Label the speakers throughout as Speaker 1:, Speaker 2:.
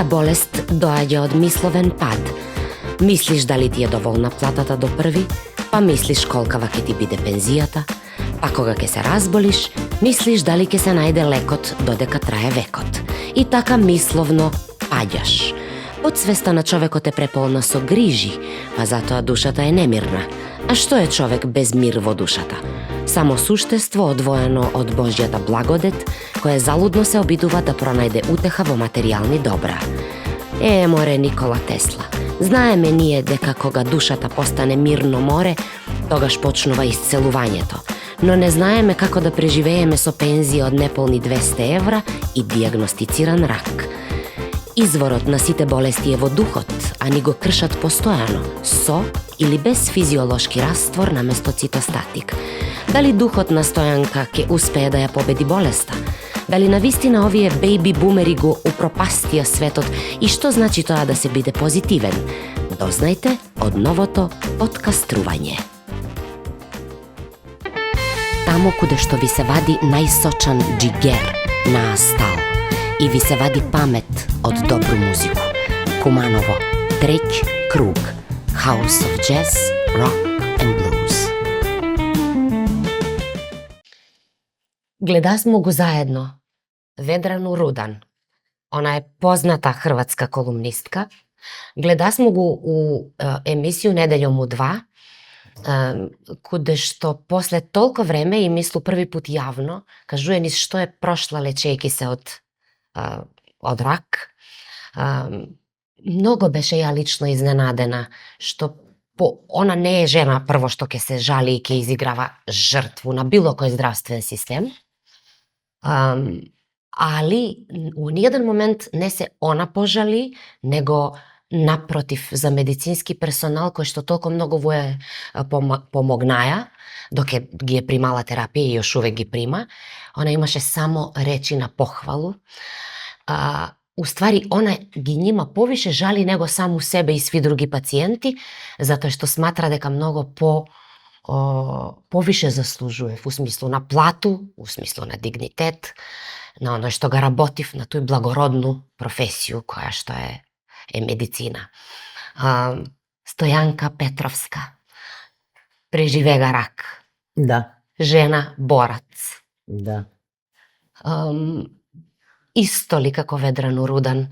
Speaker 1: Таа болест доаѓа од мисловен пад. Мислиш дали ти е доволна платата до први, па мислиш колкава ќе ти биде пензијата, па кога ќе се разболиш, мислиш дали ќе се најде лекот додека трае векот. И така мисловно паѓаш. Подсвеста на човекот е преполна со грижи, па затоа душата е немирна. А што е човек без мир во душата? Само суштество одвоено од Божјата благодет, кое залудно се обидува да пронајде утеха во материјални добра. Море Никола Тесла. Знаеме ние дека кога душата постане мирно море, тогаш почнува исцелувањето. Но не знаеме како да преживееме со пензија од неполни 200 евра и диагностициран рак. Изворот на сите болести е во духот, а ни го кршат постојано, со или без физиолошки раствор наместо цитостатик. Дали духот на Стојанка ќе успее да ја победи болеста? Дали навистина овие бејби бумери го упропастија светот и што значи тоа да се биде позитивен? Дознајте од новото подкастрување. Тамо куде што ви се вади најсочан джигер на астал и ви се вади памет од добру музику. Куманово, треќ круг, House of Jazz, Rock and Blues. Гледасмо го заедно Ведрану Рудан. Она е позната хрватска колумнистка. Гледасмо го у емисију Неделјом у 2, куде што после толку време и мислу први пат јавно кажува ни што е прошла лечејки се од рак. Многу беше ја лично изненадена што она не е жена прво што ќе се жали и ќе изиграва жртву на било кој здравствен систем. Али у ниједен момент не се она пожали, него напротив за медицински персонал кој што толку многу во е помогнаја, док ги е примала терапија и још увек ги прима, она имаше само речи на похвалу. Уствари, она ги нима повише жали него саму себе и сви други пациенти, затоа што сматра дека многу повише заслужува, у смислу на плату, у смислу на дигнитет, на оно што ga работив, на тој благородну професију која што е медицина. Стојанка Петровска преживега рак.
Speaker 2: Да.
Speaker 1: Жена борац.
Speaker 2: Да.
Speaker 1: Исто ли како Ведрану Рудан,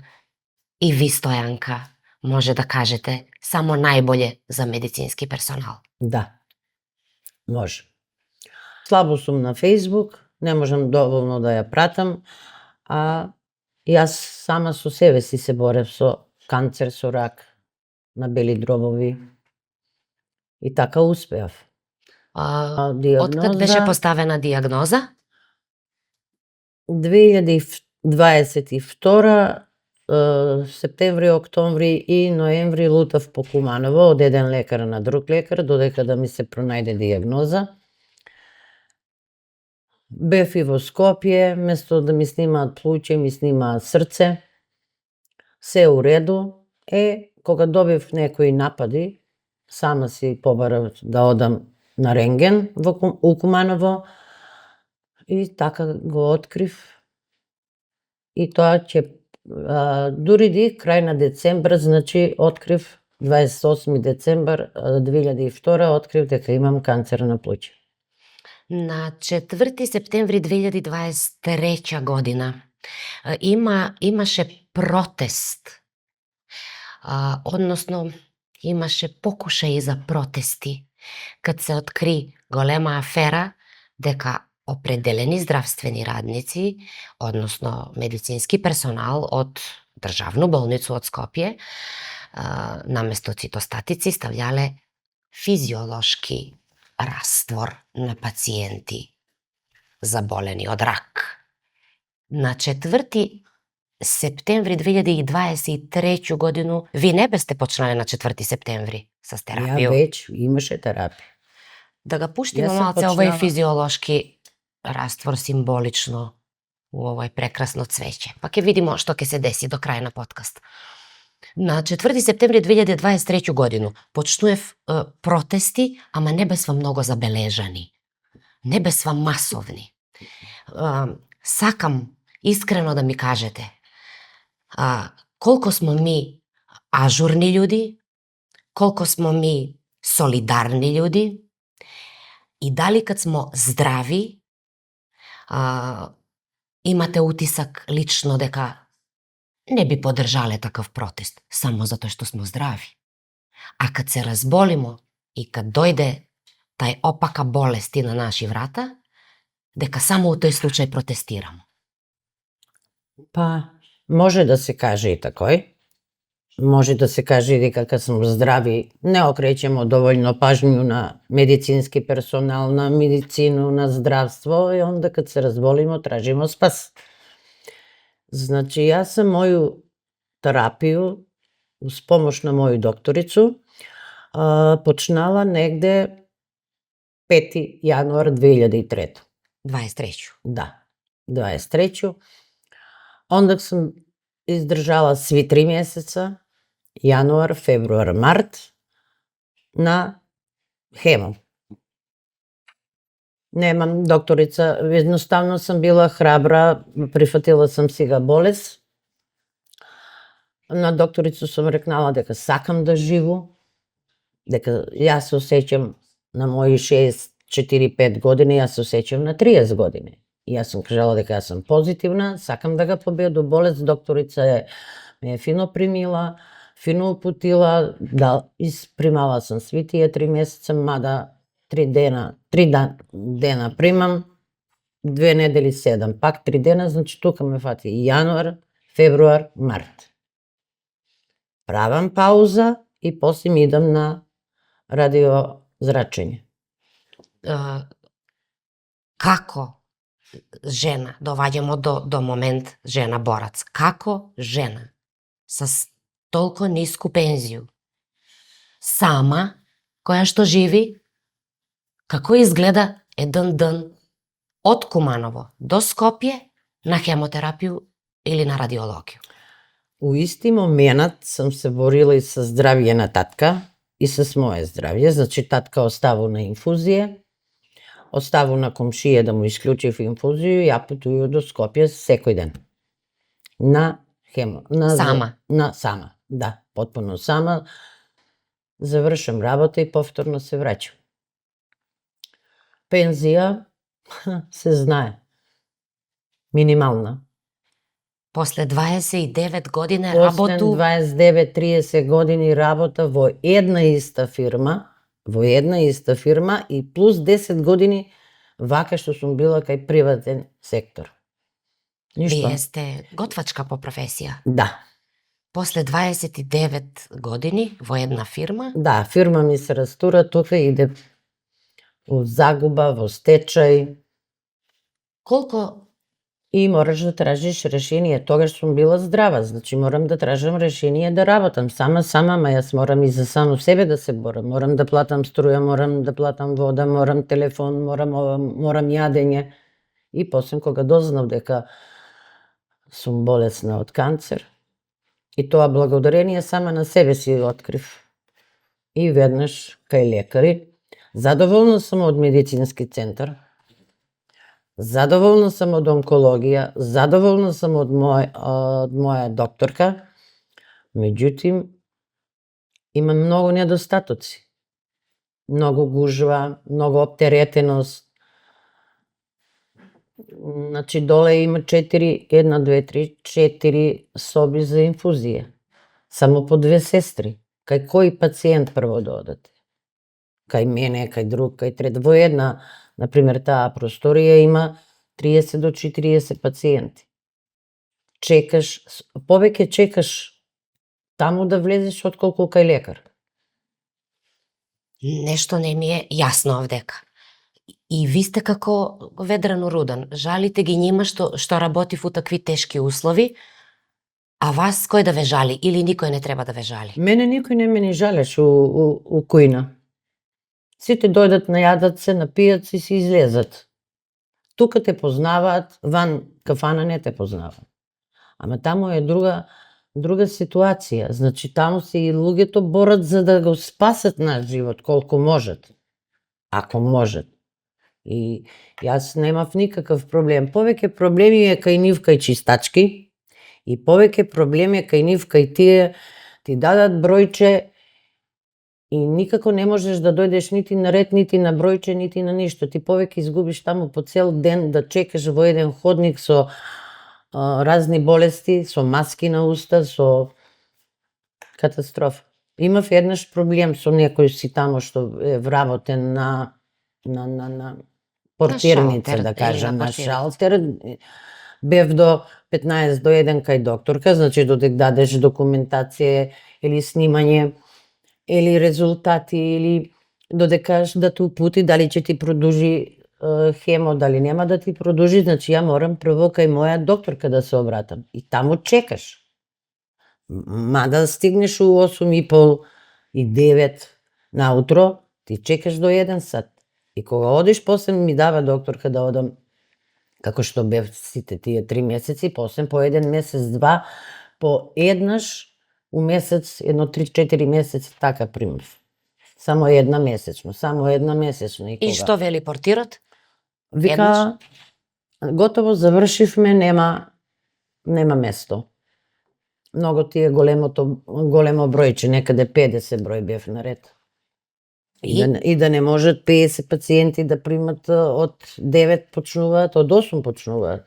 Speaker 1: и ви, Стојанка, може да кажете само најболje за медицински персонал?
Speaker 2: Да. Може. Слабо сум на Фејсбук, не можам доволно да ја пратам, а јас сама со себе си се борев со канцер, со рак на бели дробови и така успеав.
Speaker 1: Откад беше поставена диагноза?
Speaker 2: 2022 септември, октомври и ноември лутав по Куманово од еден лекар на друг лекар, додека да ми се пронајде диагноза. Бев и во Скопје, место да ми снимаат плуќе, ми снимаат срце. Се у реду. Кога добив некои напади, сама си побарав да одам на рентген у Куманово и така го открив. И тоа ќе дури крај на децембар, значи открив 28 децембар 2002 открив дека имам канцер на плуќе.
Speaker 1: На 4 септември 2023 година имаше протест, односно имаше покушаи за протести, кад се откри голема афера дека определени здравствени радници, односно медицински персонал од државну болницу од Скопје, наместо цитостатици стављале физиолошки раствор на пациенти заболени од рак. На 4 септември 2023 годину, ви не бесте почнале на 4 септември с терапија?
Speaker 2: Ја веќе имаше терапија.
Speaker 1: Да ga пуштиме малце овој физиолошки раствор символично у овој прекрасно цвеќе. Па ќе видимо што ќе се деси до крај на подкаст. На 4 септември 2023 годину почнуев протести, ама не бесва многу забележани. Не бесва масовни. Сакам искрено да ми кажете, колку смо ми ажурни људи, колку смо ми солидарни људи и дали кад смо здрави, имате утисак лично дека не би поддржале такав протест, само затоа што смо здрави. А кад се разболимо и кад дојде тај опака болести на наши врата, дека само у тој случај протестирамо.
Speaker 2: Па, може да се каже и такој. Може да се каже и дека кад смо здрави, не окреќемо доволно пажњу на медицински персонал, на медицину, на здравство, и онда кад се разболимо, тражимо спас. Значи, јас сам моју терапију, с помош на моју докторицу, почнала негде 5. јануар 2003.
Speaker 1: 23.
Speaker 2: Да, 23. Онда сум издржала сви 3 месеца, јануар, февруар, март, на хемо. Немам докторица, едноставно сам била храбра, прифатила сам сега болест. На докторицу сум рекнала дека сакам да живу, дека јас се осеќам на мои 64-5 години, јас се осеќам на 30 години. И јас сум кажала дека јас сум позитивна, сакам да го победам болест. Докторица ме фино примила, фино упутила, да, испримала сам сви тие 3 месеца, мада 3 дена примам, 2 недели 7, пак 3 дена, значи тука ме фати јануар, февруар, март. Правам пауза и после ми идам на радиозрачење.
Speaker 1: Како жена, доваѓамо до момент жена борац, како жена со толку ниску пензију, сама, која што живи, како изгледа еден ден од Куманово до Скопје на хемотерапију или на радиологија?
Speaker 2: У исти момент сум се борила и со здравје на татка и со моје здравје. Значи, татка оставу на инфузија, оставу на комшија да му исклучив инфузију, ја патував до Скопје секој ден. На хемо.
Speaker 1: Сама?
Speaker 2: Сама, да, потпуно сама. Завршам работа и повторно се враќам. Пензија, се знае, минимална.
Speaker 1: После 29 години
Speaker 2: После
Speaker 1: работу...
Speaker 2: 29-30 години работа во една иста фирма и плюс 10 години вака што сум била кај приватен сектор. Ништо.
Speaker 1: Вие сте готвачка по професија.
Speaker 2: Да.
Speaker 1: После 29 години во една фирма?
Speaker 2: Да, фирма ми се растура, тука иде во загуба, во стечај.
Speaker 1: Колко
Speaker 2: И мораш да тражиш решение. Тогаш сум била здрава, значи морам да тражам решение да работам. Сама, ама јас морам и за само себе да се борам. Морам да платам струја, морам да платам вода, морам телефон, морам јадење. И после кога дознав дека сум болесна од канцер, и тоа благодарение сама на себе си открив. И веднаш кај лекари. Задоволна сум од медицински центар. Задоволна сум од онкологија, задоволна сум од моја докторка, меѓутоа има многу недостатоци. Многу гужва, многу оптеретеност. Значи доле има 4 соби за инфузија. Само по 2 сестри. Кај кој пациент прво да одат? Кај мене, кај друг, кај трет. Во една, например, таа просторија има 30 до 40 пациенти. Чекаш, повеќе чекаш таму да влезеш отколку кај лекар.
Speaker 1: Нешто не ми е јасно овдека. И ви сте како Ведран Рудан. Жалите ги нима што работи во такви тешки услови, а вас кој да ве жали или никој не треба да ве жали?
Speaker 2: Мене никој не ме ни жалеш у кујна. Сите дојдат, најадат се, напијат се и се излезат. Тука те познаваат, ван кафана не те познаваат. Ама таму е друга ситуација. Значи таму се и луѓето борат за да го спасат наш живот колку можат. Ако можат. И јас немав никаков проблем. Повеќе проблеми е кај нив, кај чистачки И повеќе проблеми кај нив, кај тие ти дадат бројче и никако не можеш да дојдеш нити на ред, нити на бројче, нити на ништо. Ти повеќе изгубиш таму по цел ден да чекаш во еден ходник со разни болести, со маски на уста, со катастрофа. Имав еднаш проблем со некој си таму што е вработен на портирница,
Speaker 1: шалтер,
Speaker 2: да
Speaker 1: или
Speaker 2: кажам,
Speaker 1: на
Speaker 2: на
Speaker 1: портирница.
Speaker 2: шалтер. Бев до 15 до 1 кај докторка, значи додек дадеш документација или снимање, или резултати, или додекаш да те упути дали ќе ти продужи хемо, дали нема да ти продужи, значи ја морам прво кај моја докторка да се обратам. И таму чекаш. Мада стигнеш у 8:30 и 9 наутро, ти чекаш до 1 сат. И кога одиш, после ми дава докторка да одам, како што бев сите тие 3 месеци, после по 1 месец, 2, по еднаш у месец, едно 3-4 месеци така примав. Само една месечно, само една месечно.
Speaker 1: И
Speaker 2: кога
Speaker 1: што вели портирот?
Speaker 2: вика, готово завршивме, нема место. Многу ти е големо бројче, некаде 50 број бев наред. И да не можат 50 пациенти да примат од 9 почнуваат, од 8 почнуваат.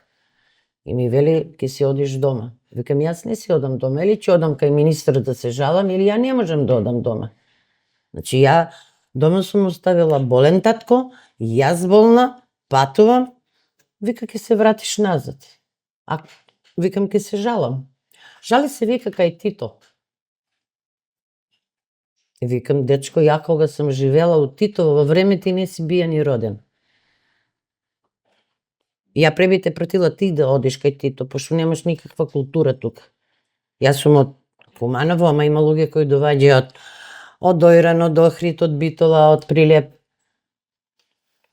Speaker 2: И ми вели, ќе си одиш дома. Викам, јас не си одам дома, или ќе одам кај министр да се жалам, или ја не можам да одам дома. Значи, ја дома сум оставила болен татко, јас болна, патувам, вика, ќе се вратиш назад. А викам, ќе се жалам. Жали се, вика, кај Тито. И викам, дечко, ја кога сум живела у Тито, во време ти не си бија ни роден. Ја преби те пратила ти да одиш кај Тито, пошто немаш никаква култура тука. Јас сум од Куманово, ама има луѓе кои доаѓаат од Ојран, од Охрид, од Битола, од Прилеп.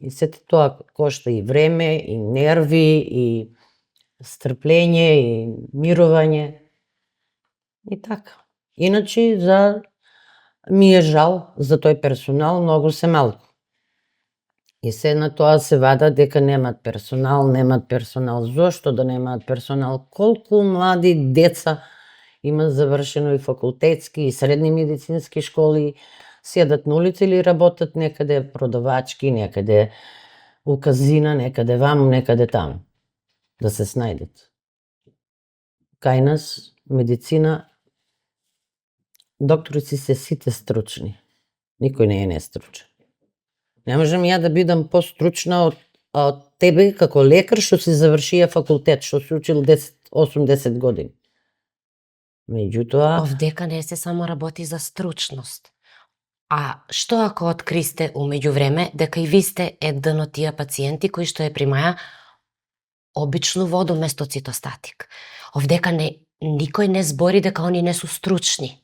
Speaker 2: И сето тоа кошта и време, и нерви, и стрплење, и мирување. И така. Иначе ми е жал за тој персонал, многу се малку. И се на тоа се вада дека немаат персонал. Зошто да немаат персонал? Колку млади деца има завршено и факултетски, и средни медицински школи, седат на улица или работат некаде продавачки, некаде у казина, некаде ваму, некаде таму. Да се снајдат. Кај нас, медицина, докторици се сите стручни. Никој не е нестручен. Не можам ја да бидам постручна од тебе како лекар што си завршија факултет, што си учил 8-10 години. Меѓутоа,
Speaker 1: Овдека не се само работи за стручност. А што ако откристе умеѓу време дека и ви сте еден од тие пациенти кои што ја примаја обичну воду место цитостатик? Овдека никој не збори дека они не су стручни.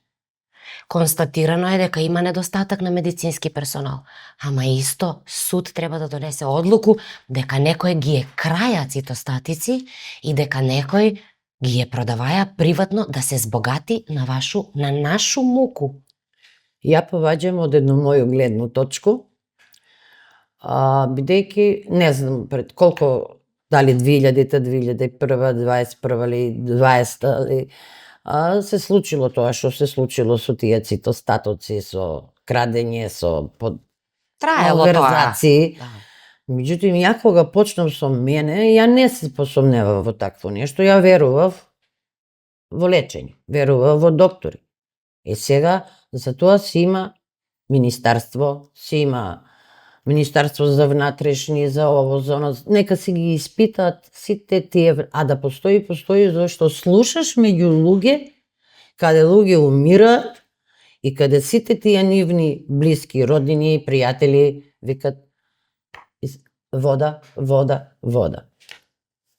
Speaker 1: Констатирано е дека има недостаток на медицински персонал, ама исто суд треба да донесе одлуку дека некој ги е краја цитостатици и дека некој ги е продаваја приватно да се збогати на нашу муку.
Speaker 2: ја поваѓам од едно моју гледну точку, бидејќи, не знам пред колку, дали 2000-та, 2001-та, 21-та или 20-та, се случило тоа што се случило со тие цитостатоци, со крадење, со
Speaker 1: Траело тоа.
Speaker 2: малверзации.
Speaker 1: Да.
Speaker 2: Меѓутоа, ја кога почнав со мене, ја не се посомневав во такво нешто, ја верував во лечење, верував во доктори. И сега, за тоа си има министарство, си има Министарство за внатрешни, за ово, за оно, нека си ги испитаат сите тие, а да постои зашто слушаш меѓу луѓе, каде луѓе умираат и каде сите тие нивни блиски, роднини, пријатели викат вода, вода, вода.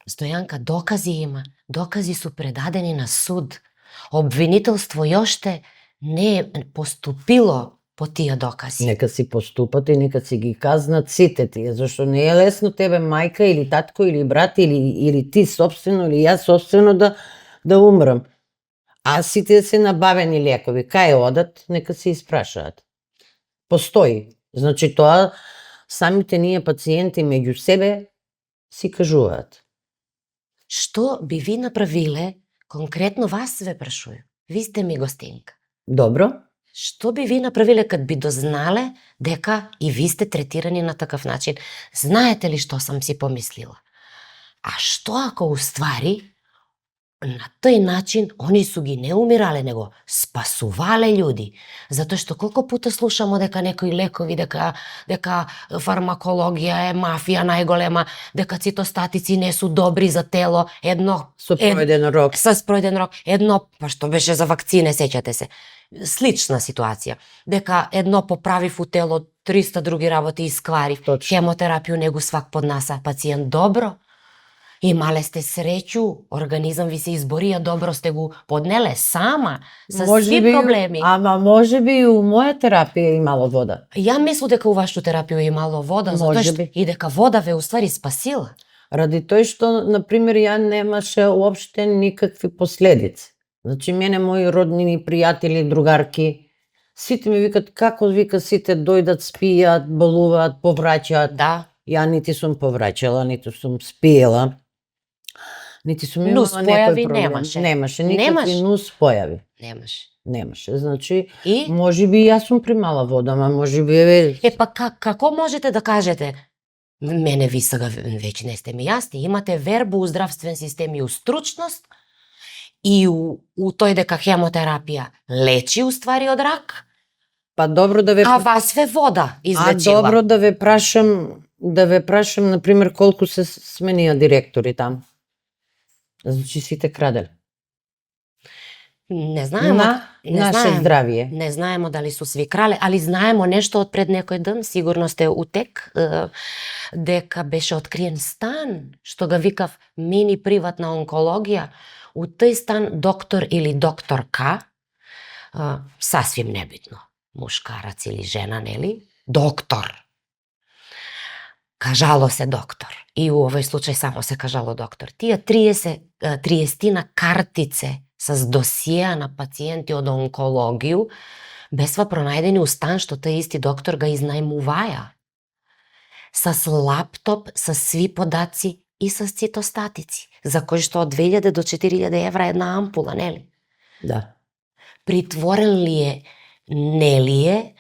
Speaker 1: Стојанка, докази има. Докази су предадени на суд. Обвинителство јоште не е поступило по тие докази.
Speaker 2: Нека си поступат и нека си ги казнат сите тие, зашто не е лесно тебе мајка или татко или брат или ти собствено или јас собствено да умрам. А сите се набавени лекови, кај одат, нека се испрашаат. Постои. Значи тоа самите ние пациенти меѓу себе си кажуваат.
Speaker 1: Што би ви направиле Конкретно вас ве прашую. Ви сте ми гостинка.
Speaker 2: Добро.
Speaker 1: Што би ви направиле кад би дознале дека и ви сте третирани на такав начин? Знаете ли што сам си помислила? А што ако уствари на тој начин они су ги не умирале, него спасувале људи? Затоа што колку пута слушамо дека некои лекови, дека фармакологија е мафија најголема, дека цитостатици не су добри за тело,
Speaker 2: Со пројден рок.
Speaker 1: Со спројден рок, па што беше за вакцине, сеќате се. Слична ситуација. Дека едно поправив у тело, 300 други работи искварив.
Speaker 2: Точно.
Speaker 1: Хемотерапију не го свак поднаса пациент добро. Имале сте среќу, организам ви се изборија добро, сте го поднеле сама, со сви проблеми.
Speaker 2: Ама може би и у моја терапија имало вода.
Speaker 1: Ја мислам дека у вашу терапија имало вода, затоа што и дека вода ве уствари спасила.
Speaker 2: Ради тој што, например, ја немаше уопште никакви последици. Значи, мене, мои роднини, пријатели, другарки, сите ми викат, како вика сите дојдат, спијат, болуваат, повраќаат.
Speaker 1: Да.
Speaker 2: Ја нити сум повраќала, нити сум спиела, нити сум имала некој проблем. Немаше никакви нус појави. Немаше. Значи, може би јас сум примала вода, ама може би
Speaker 1: Па како можете да кажете? Мене ви сега веќе не сте ми јасни, имате вербу у здравствен систем и у стручност и у тој дека хемотерапија лечи уствари од рак.
Speaker 2: Па добро да ве
Speaker 1: А вас ве вода излечила.
Speaker 2: А добро да ве прашам, например, колку се сменија директори таму. Значи сите краделе.
Speaker 1: Не знаемо.
Speaker 2: Наше здравие.
Speaker 1: Не знаемо дали су сви крале, али знаемо нешто од пред некој ден, сигурно сте утек, дека беше откриен стан, што ga викав мини приватна онкологија. У тој стан доктор или докторка, сасвим небитно, мушкарац или жена, нели? Доктор. Кажало се доктор. И у овој случај само се кажало доктор. Тие 30 картице с досиеа на пациенти од онкологију бесва пронајдени у стан што тој исти доктор га изнајмуваја. С лаптоп, со сви подаци и с цитостатици, за кои што од 2000 до 4000 евра една ампула, нели?
Speaker 2: Да.
Speaker 1: Притворен ли е, не ли е,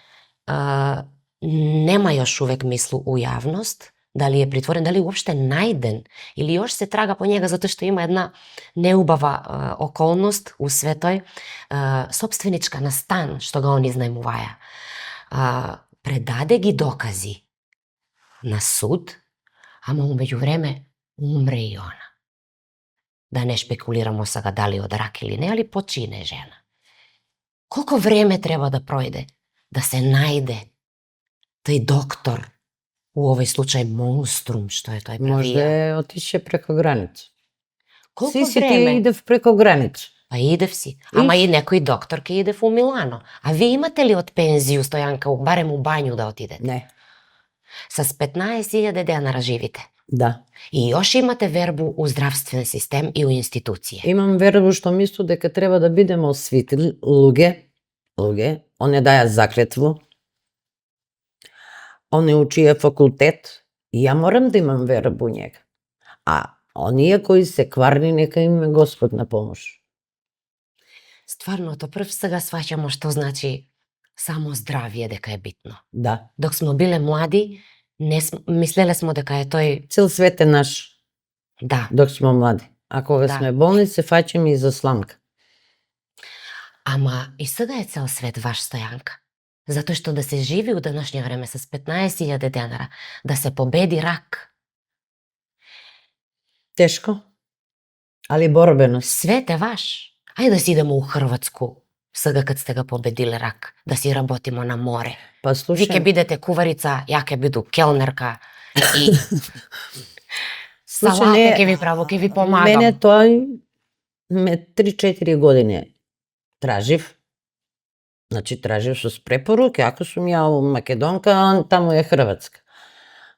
Speaker 1: нема још увек мислу у јавност, дали е притворен, дали уопште најден, или још се трага по njega, затоа што има една неубава околност у светој, собственичка на стан, што го он изнајмуваја. Предаде ги докази на суд, ама умеѓу време умре и она. Да не шпекулирамо сега дали од рак или не, али почине жена. Колко време треба да пројде да се најде тој доктор, у овој случај монструм, што е тој правија?
Speaker 2: Може отише преко граница.
Speaker 1: Колко
Speaker 2: Си
Speaker 1: време?
Speaker 2: ти идев преко граница.
Speaker 1: Па идев си. Ама и некој доктор ке идев у Милано. А ви имате ли од пензију, Стојанка, барем у бању да отидете?
Speaker 2: Не.
Speaker 1: С 15.000 денара живите.
Speaker 2: Да.
Speaker 1: И још имате вербу у здравствен систем и у институција.
Speaker 2: Имам вербу што мислу дека треба да бидеме освитли луѓе, они даја заклетву, они учија факултет, и ја морам да имам вербу у njega. А оние кои се кварни, нека им е Господ на помош.
Speaker 1: Стварно, то прв сега сваќамо што значи само здравие дека е битно.
Speaker 2: Да.
Speaker 1: Док смо биле млади, мислеле смо дека е тој...
Speaker 2: Цел свет е наш.
Speaker 1: Да.
Speaker 2: Док сме млади. А кога сме болни, се фаќаме и за сламка.
Speaker 1: Ама и сега е цел свет ваш, Стојанка. Затоа што да се живи у денешно време с 15.000 денара, да се победи рак.
Speaker 2: Тешко, али борбено.
Speaker 1: Свет е ваш. Ајде да си идемо у Хрватску, сега кад сте га победиле рак, да си работимо на море.
Speaker 2: Па слушај.
Speaker 1: Ви ке бидете куварица, ја ке биду келнерка и салата ке ви право, ке ви помагам.
Speaker 2: Мене тој ме 3-4 години тражив. Значи тражив со препоруки, ако сум ја Македонка, таму е Хрватска.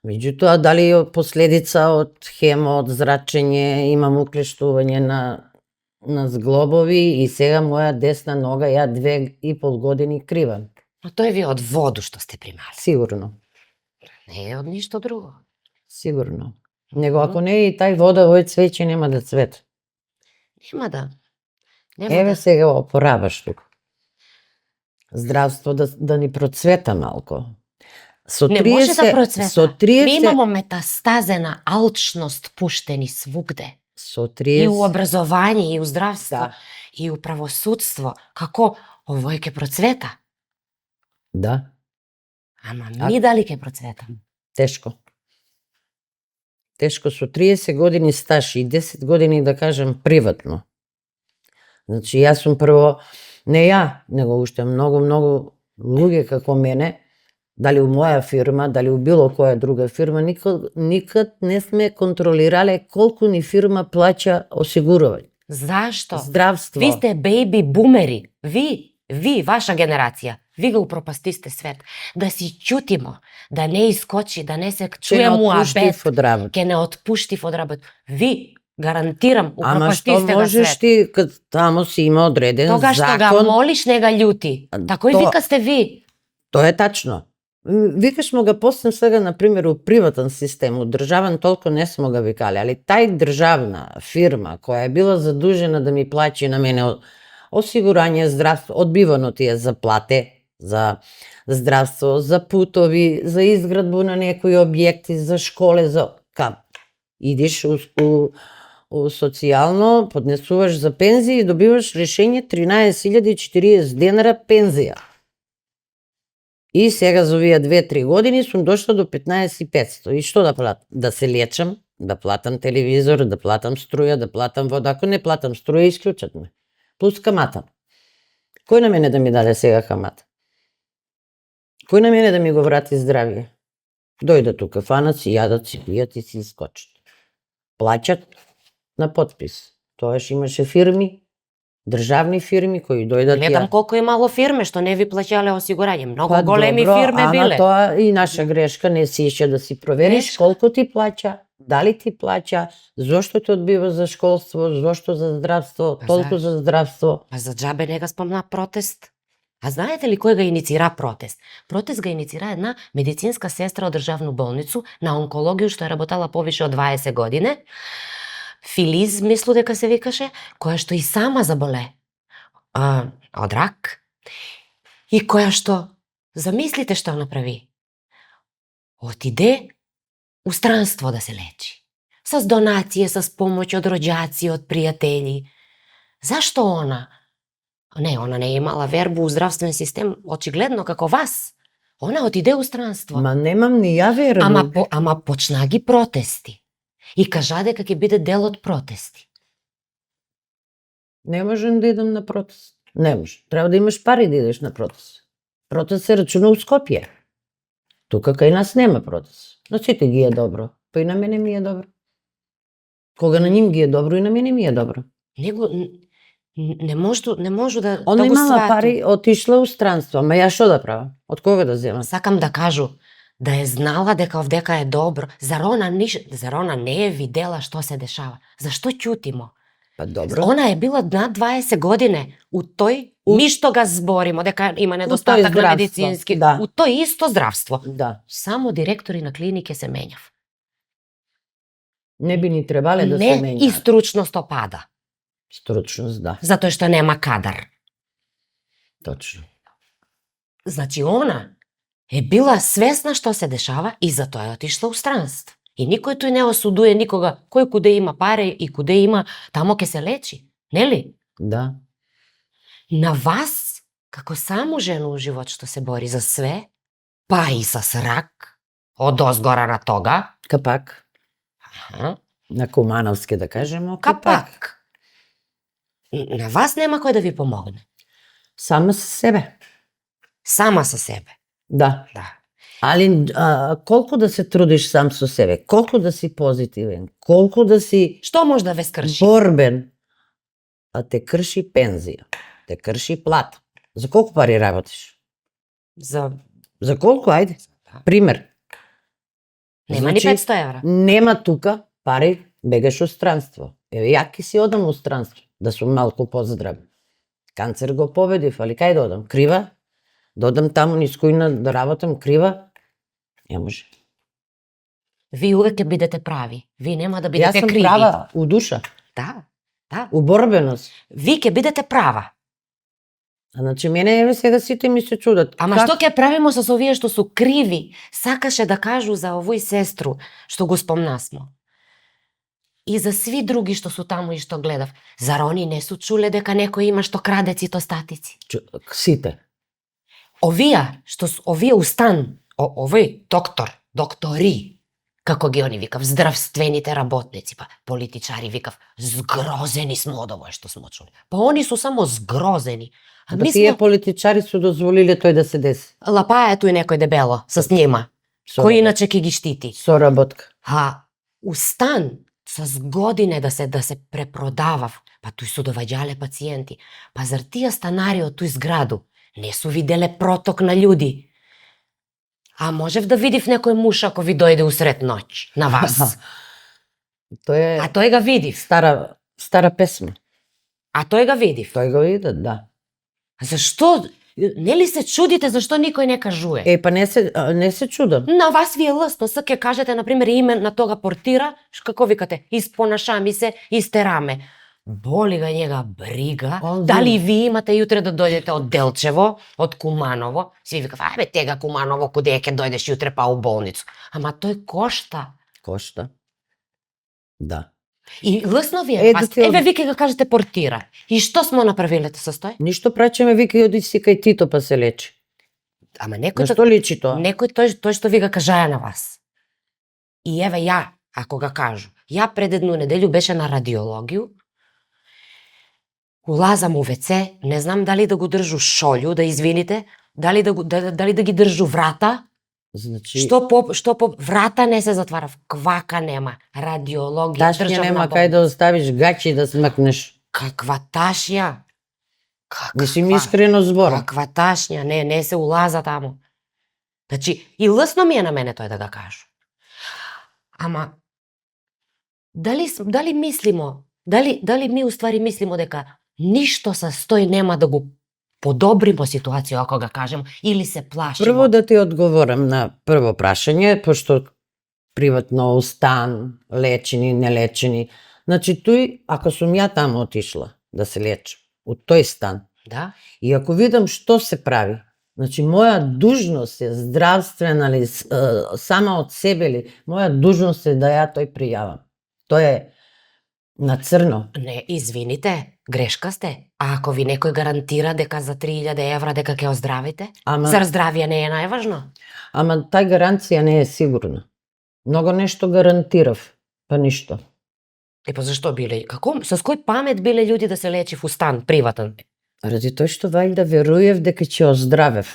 Speaker 2: Меѓутоа, дали е последица од хемо, од зрачење, имам уклештување на зглобови и сега моја десна нога ја 2,5 години крива.
Speaker 1: Но тој ви е од воду што сте примали.
Speaker 2: Сигурно.
Speaker 1: Не е од ништо друго.
Speaker 2: Сигурно. Него ако не е и тај вода, овој цвеќе нема да цвете.
Speaker 1: Нема да.
Speaker 2: Еве сега опораваш тука. Здравство да ни процвета малку. Со
Speaker 1: Не
Speaker 2: 30,
Speaker 1: може да процвета.
Speaker 2: Со 30,
Speaker 1: Ми имамо метастазена алчност пуштени свугде.
Speaker 2: со
Speaker 1: И
Speaker 2: 30,
Speaker 1: у образование, и у здравство,
Speaker 2: Да.
Speaker 1: и у правосудство. Како овој ќе процвета?
Speaker 2: да,
Speaker 1: Ама ми дали ќе процветам?
Speaker 2: тешко. Тешко со 30 години стаж и 10 години да кажем приватно. Значи јас сум прво, не ја, него уште многу луѓе како мене, дали у моја фирма, дали у било која друга фирма, никад не сме контролирале колку ни фирма плаќа осигурување.
Speaker 1: Зашто?
Speaker 2: Здравство.
Speaker 1: Ви сте бејби бумери. Ви, ваша генерација. Ви го упропастисте свет. Да си чутимо, да не искочи, да не се
Speaker 2: Ќе не
Speaker 1: чуе му
Speaker 2: отпушти
Speaker 1: абет,
Speaker 2: од работа.
Speaker 1: ке не отпушти од работа. Ви, гарантирам,
Speaker 2: Ама што
Speaker 1: упропастисте го
Speaker 2: можеш
Speaker 1: свет.
Speaker 2: ти, кад таму си има одреден
Speaker 1: Тога што
Speaker 2: закон?
Speaker 1: го молиш, не га љути. Тако и
Speaker 2: То-
Speaker 1: вика сте ви.
Speaker 2: Тоа е тачно. Викаш му га постам сега, например, у приватен систем, у државен толку не смо га викале, али тај државна фирма која е била задужена да ми плаќи на мене осигурање, здравство, одбивано тие за плате, за здравство, за путови, за изградбу на некои објекти, за школе, за идиш у социјално, поднесуваш за пензија и добиваш решение 13.040 денара пензија. И сега за овие 2-3 години сум дошла до 15.500. И што да платам? Да се лечам, да платам телевизор, да платам струја, да платам вода. Ако не платам струја, исклучат ме. Плюс камата. Кој на мене да ми даде сега камата? Кој на мене да ми го врати здравје? Дојдат тука, фанат си, јадат си, пијат и си искочат. Плаќат на подпис. Тоаш имаше фирми, државни фирми кои дојдат
Speaker 1: Гледам колку е мало фирме што не ви плаќале осигурање. Многу
Speaker 2: Па
Speaker 1: големи
Speaker 2: добро,
Speaker 1: фирме
Speaker 2: ама
Speaker 1: биле.
Speaker 2: тоа и наша грешка, не си ише да си провериш
Speaker 1: Грешка.
Speaker 2: колку ти плаќа, дали ти плаќа, зошто ти одбива за школство, зошто за здравство,
Speaker 1: Па
Speaker 2: толку
Speaker 1: зашто?
Speaker 2: за здравство.
Speaker 1: Па за џабе не га спомна протест. А знаете ли кој га иницира протест? Протест га иницира една медицинска сестра од државну болницу на онкологија што е работала повише од 20 години. Филиз, мислу дека се викаше, која што и сама заболе од рак и која што, замислите што направи, отиде у странство да се лечи. С донација, с помоќ од роѓаци, од пријатели. Зашто она? Не, она не имала вербу у здравствен систем, очигледно како вас. Она отиде у странство.
Speaker 2: Ма немам ни ја верба.
Speaker 1: Ама почна ги протести. И кажа дека ќе биде дел од протести.
Speaker 2: Не можем да идам на протест. Не може. Треба да имаш пари да идеш на протест. Протест се рачуна у Скопје. Тука кај нас нема протест. На сите ги е добро. Па и на мене ми е добро. Кога на ним ги е добро, и на мене ми е добро.
Speaker 1: Не можу да
Speaker 2: Она
Speaker 1: да го
Speaker 2: имала
Speaker 1: сватам.
Speaker 2: пари, отишла у странство. Ма ја што да правам? Од кога да земам?
Speaker 1: Сакам да кажу, да е знала дека овдека е добро, зар она не е видела што се дешава? Зашто ќутимо?
Speaker 2: Па добро.
Speaker 1: Она е била над 20 години у тој, ништо га зборимо дека има
Speaker 2: тој
Speaker 1: недостатак на
Speaker 2: здравство,
Speaker 1: медицински,
Speaker 2: да.
Speaker 1: у тој исто здравство.
Speaker 2: Да.
Speaker 1: Само директори на клинике се менјав.
Speaker 2: Не би ни требале да се
Speaker 1: Не,
Speaker 2: менјаат.
Speaker 1: и стручност опада,
Speaker 2: Стручност, да.
Speaker 1: затоа што нема кадар.
Speaker 2: Точно.
Speaker 1: Значи она е била свесна што се дешава и затоа е отишла у странство. И никој тој не осудуе никога, кој куде има пари и куде има, тамо ќе се лечи, нели?
Speaker 2: Да.
Speaker 1: На вас, како саму жену у живот што се бори за све, па и с рак, од озгора на тога,
Speaker 2: Капак.
Speaker 1: аха,
Speaker 2: На Кумановски да кажемо.
Speaker 1: капак. На вас нема кој да ви помогне.
Speaker 2: Сама со себе.
Speaker 1: Сама со себе.
Speaker 2: Да.
Speaker 1: Да.
Speaker 2: Али колку да се трудиш сам со себе, колку да си позитивен, колку да си
Speaker 1: Што може да ве скрши?
Speaker 2: борбен, а те крши пензија, те крши плата. За колку пари работиш? За колку, ајде?
Speaker 1: Да.
Speaker 2: Пример.
Speaker 1: Нема ни
Speaker 2: Значи,
Speaker 1: 500 евра.
Speaker 2: Нема тука пари, бегаш у странство. Еве ја ки си одам у странство, да сум малку поздрав. Канцер го победив, али кај да одам? Крива? Да одам таму низ којна да работам крива? Не може.
Speaker 1: Ви увек ќе бидете прави. Ви нема да
Speaker 2: Јас
Speaker 1: бидете
Speaker 2: сум
Speaker 1: криви.
Speaker 2: права у душа.
Speaker 1: Да. Да.
Speaker 2: Уборбеност.
Speaker 1: Ви ќе бидете права.
Speaker 2: Значи, мене еве сега сите ми се чудат.
Speaker 1: Ама што ќе правиме со овие што су криви? Сакаше да кажу за овој сестру, што го спомнасмо. И за сви други што су таму и што гледав. Зар они не су чуле дека некој има што краде цитостатици?
Speaker 2: Сите.
Speaker 1: Овие устан, овој доктори, како ги они викав, здравствените работници, па политичари викав, згрозени сме од овој што смо чули. Па они су само згрозени. А
Speaker 2: Да
Speaker 1: ми
Speaker 2: тие
Speaker 1: сме
Speaker 2: политичари су дозволиле тој да се деси.
Speaker 1: лапаето и некој дебело с нема, кој иначе ќе ги штити.
Speaker 2: Соработка.
Speaker 1: Устан с године да се препродавав, па тој су доваѓале пациенти. Па зар тие станари од тој зграду не су виделе проток на људи? А можев да видив некој муж ако ви дојде усред ноќ на вас.
Speaker 2: Тоа е
Speaker 1: А тој га видив.
Speaker 2: стара песма.
Speaker 1: А тој га видив.
Speaker 2: Тој го види, да.
Speaker 1: Зашто? Нели се чудите зашто никој не кажуе?
Speaker 2: Па не се чудам.
Speaker 1: На вас ви е лесно, се ќе кажете на пример име на тога портира, како викате, испонаша ми се, истераме. Боли га njega брига, дали ви имате јутре да дојдете од Делчево, од Куманово, си ви викав, ајбе тега Куманово, куде ќе дојдеш јутре па у болницу. Ама тој кошта.
Speaker 2: Кошта. Да.
Speaker 1: И лесно ви е, еве ви ќе го кажете портира. И што смо направиле со тој?
Speaker 2: Ништо прачеме, вика оди си кај Тито па се лечи.
Speaker 1: Ама некој
Speaker 2: што личи тоа?
Speaker 1: Некој тој што ви га кажаја на вас. И еве ја, ако га кажу, ја пред едну неделю беше на радиологију, улазам у ВЦ, не знам дали да го држу шолју, да извините, дали да ги држу врата.
Speaker 2: Значи,
Speaker 1: Што по врата не се затвара, квака нема, радиологија,
Speaker 2: ташња нема кај да оставиш гачи да смакнеш.
Speaker 1: Каква ташња?
Speaker 2: Мислим искрено збора.
Speaker 1: Каква ташња? Не се улаза таму. Значи, и лесно ми е на мене тој да го кажу. Ама, дали мислимо, дали ми уствари мислимо дека ништо со тој нема да го подобримо ситуација, ако го кажем, или се плашимо?
Speaker 2: Прво да ти одговорам на прво прашање, пошто приватно устан, лечени, нелечени. Значи, тој, ако сум ја таму отишла да се лечам, у тој стан,
Speaker 1: да?
Speaker 2: И ако видам што се прави, значи, моја дужност е здравствена ли, сама од себе ли, моја дужност е да ја тој пријавам. Тој е на црно.
Speaker 1: Не, извините, грешка сте. А ако ви некој гарантира дека за 3000 евра дека ќе оздравите? Зар здравие не е најважно?
Speaker 2: Ама тај гаранција не е сигурна. Многу нешто гарантирав, па ништо.
Speaker 1: Па зашто биле? Со кој памет биле луѓе да се лечи в устан приватен?
Speaker 2: Ради тој што вајда веруев дека ќе оздравев.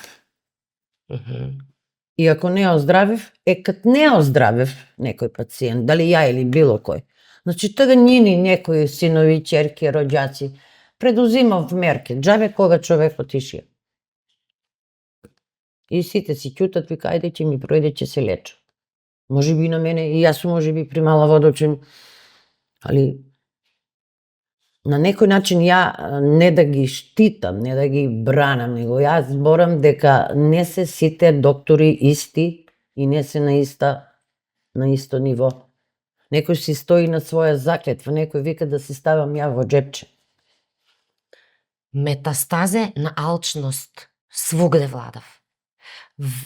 Speaker 2: И ако не оздравев, кад не оздравев некој пациент, дали ја или било кој. Значи, тога нини некои синови, черки, роѓаци, предузимав мерки, џабе кога човек отишија. И сите си ќутат, вика, ајде ќе ми пројде, ќе се лечам. Може би на мене, и јас може би примала водочем, али на некој начин ја не да ги штитам, не да ги бранам, него јас зборам дека не се сите доктори исти и не се на исто ниво. Некој си стои на своја заклетва, некој вика да се ставам ја во джепче.
Speaker 1: Метастазе на алчност свугде владав.